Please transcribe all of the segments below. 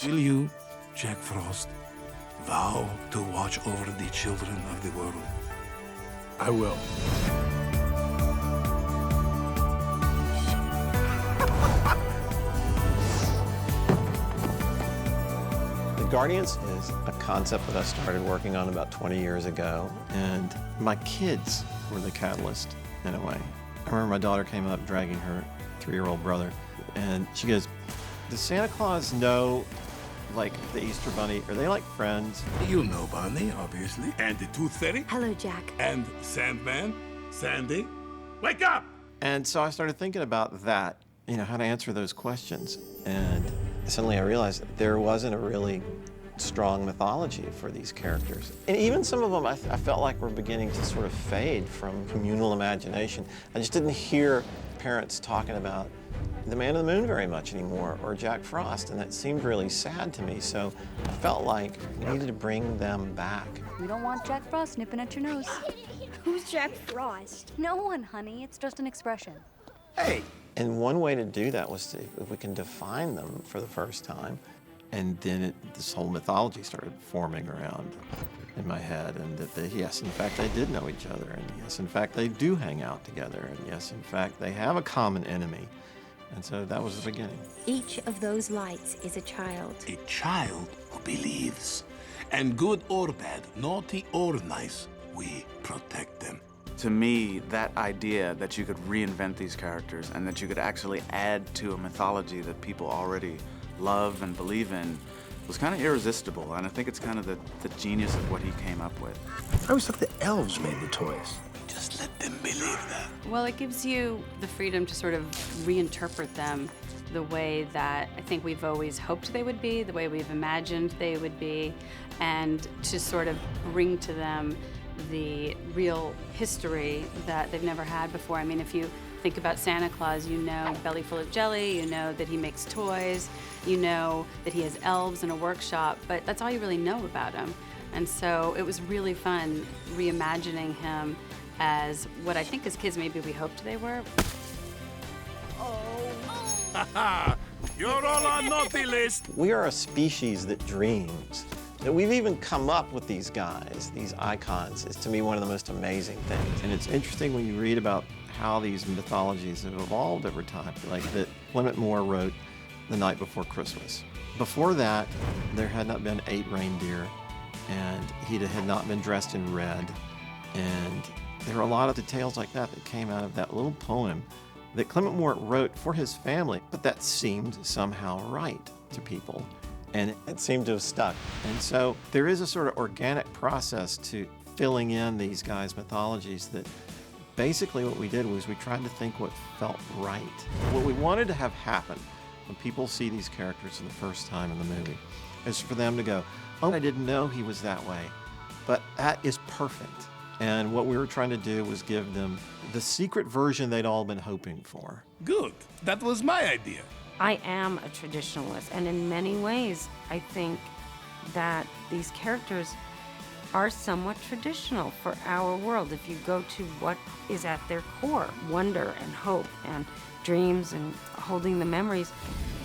Will you, Jack Frost, vow to watch over the children of the world? I will. The Guardians is a concept that I started working on about 20 years ago, and my kids were the catalyst in a way. I remember my daughter came up dragging her 3-year-old brother, and she goes, does Santa Claus know, like, the Easter Bunny? Are they like friends? You know Bunny, obviously. And the Tooth Fairy. Hello, Jack. And Sandman. Sandy. Wake up! And so I started thinking about that, you know, how to answer those questions. And suddenly I realized that there wasn't a really strong mythology for these characters. And even some of them I felt like were beginning to sort of fade from communal imagination. I just didn't hear parents talking about the Man in the Moon very much anymore, or Jack Frost, and that seemed really sad to me. So I felt like we needed to bring them back. We don't want Jack Frost nipping at your nose. Who's Jack Frost? No one, honey. It's just an expression. Hey! And one way to do that was to, if we can define them for the first time. And then this whole mythology started forming around in my head, and that yes, in fact, they did know each other, and yes, in fact, they do hang out together, and yes, in fact, they have a common enemy. And so that was the beginning. Each of those lights is a child. A child who believes. And good or bad, naughty or nice, we protect them. To me, that idea that you could reinvent these characters and that you could actually add to a mythology that people already love and believe in was kind of irresistible, and I think it's kind of the genius of what he came up with. I always thought the elves made the toys. Just let them believe that. Well, it gives you the freedom to sort of reinterpret them the way that I think we've always hoped they would be, the way we've imagined they would be, and to sort of bring to them the real history that they've never had before. I mean, if you think about Santa Claus, you know belly full of jelly, you know that he makes toys, you know that he has elves in a workshop, but that's all you really know about him. And so it was really fun reimagining him as what I think as kids maybe we hoped they were. You're all on naughty list. We are a species that dreams. That we've even come up with these guys, these icons, is to me one of the most amazing things. And it's interesting when you read about how these mythologies have evolved over time. Like that Clement Moore wrote The Night Before Christmas. Before that, there had not been 8 reindeer, and he had not been dressed in red. And there were a lot of details like that that came out of that little poem that Clement Moore wrote for his family, but that seemed somehow right to people. And it seemed to have stuck. And so there is a sort of organic process to filling in these guys' mythologies that basically what we did was we tried to think what felt right. What we wanted to have happen when people see these characters for the first time in the movie is for them to go, oh, I didn't know he was that way, but that is perfect. And what we were trying to do was give them the secret version they'd all been hoping for. Good. That was my idea. I am a traditionalist, and in many ways, I think that these characters are somewhat traditional for our world. If you go to what is at their core, wonder and hope and dreams and holding the memories,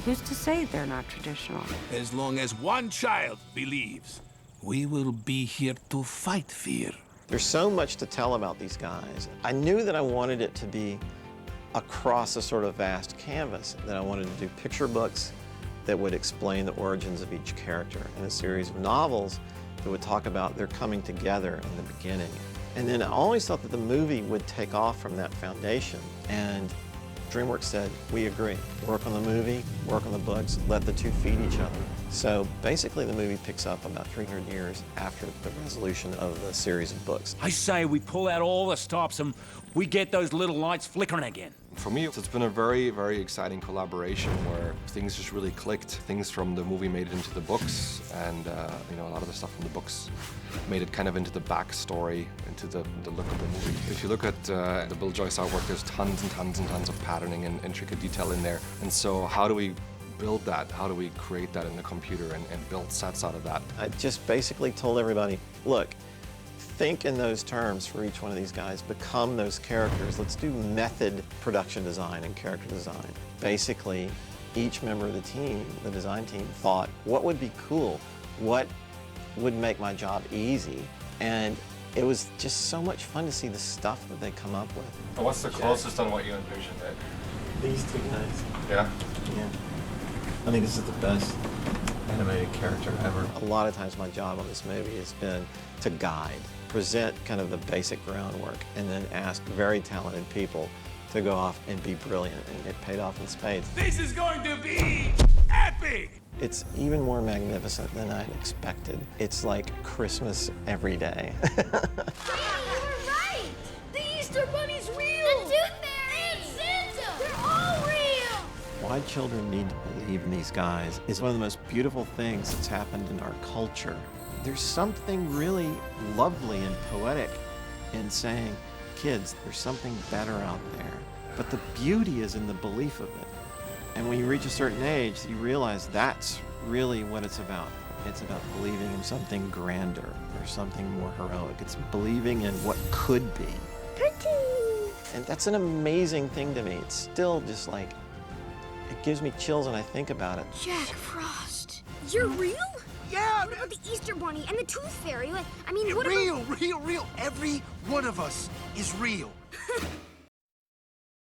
who's to say they're not traditional? As long as one child believes, we will be here to fight fear. There's so much to tell about these guys. I knew that I wanted it to be across a sort of vast canvas, that I wanted to do picture books that would explain the origins of each character, and a series of novels that would talk about their coming together in the beginning. And then I always thought that the movie would take off from that foundation, and DreamWorks said, we agree. Work on the movie, work on the books, let the two feed each other. So basically the movie picks up about 300 years after the resolution of the series of books. I say we pull out all the stops and we get those little lights flickering again. For me, it's been a very, very exciting collaboration where things just really clicked. Things from the movie made it into the books, and you know, a lot of the stuff from the books made it kind of into the backstory, into the look of the movie. If you look at the Bill Joyce artwork, there's tons and tons and tons of patterning and intricate detail in there. And so how do we build that? How do we create that in the computer and build sets out of that? I just basically told everybody, look, think in those terms for each one of these guys, become those characters. Let's do method production design and character design. Basically, Each member of the team, the design team, thought, what would be cool? What would make my job easy? And it was just so much fun to see the stuff that they come up with. What's the closest on what you envisioned it? These two guys. Yeah? Yeah. I think this is the best animated character ever. A lot of times my job on this movie has been to guide, present kind of the basic groundwork, and then ask very talented people to go off and be brilliant, and it paid off in spades. This is going to be epic! It's even more magnificent than I expected. It's like Christmas every day. You were right! The Easter Bunny's real! The Tooth Fairy! And Santa! They're all real! Why children need to believe in these guys is one of the most beautiful things that's happened in our culture. There's something really lovely and poetic in saying, kids, there's something better out there. But the beauty is in the belief of it. And when you reach a certain age, you realize that's really what it's about. It's about believing in something grander or something more heroic. It's believing in what could be. And that's an amazing thing to me. It's still just like, it gives me chills when I think about it. Jack Frost. You're real? Yeah. What about the Easter Bunny and the Tooth Fairy? I mean, what about... Real. Every one of us is real.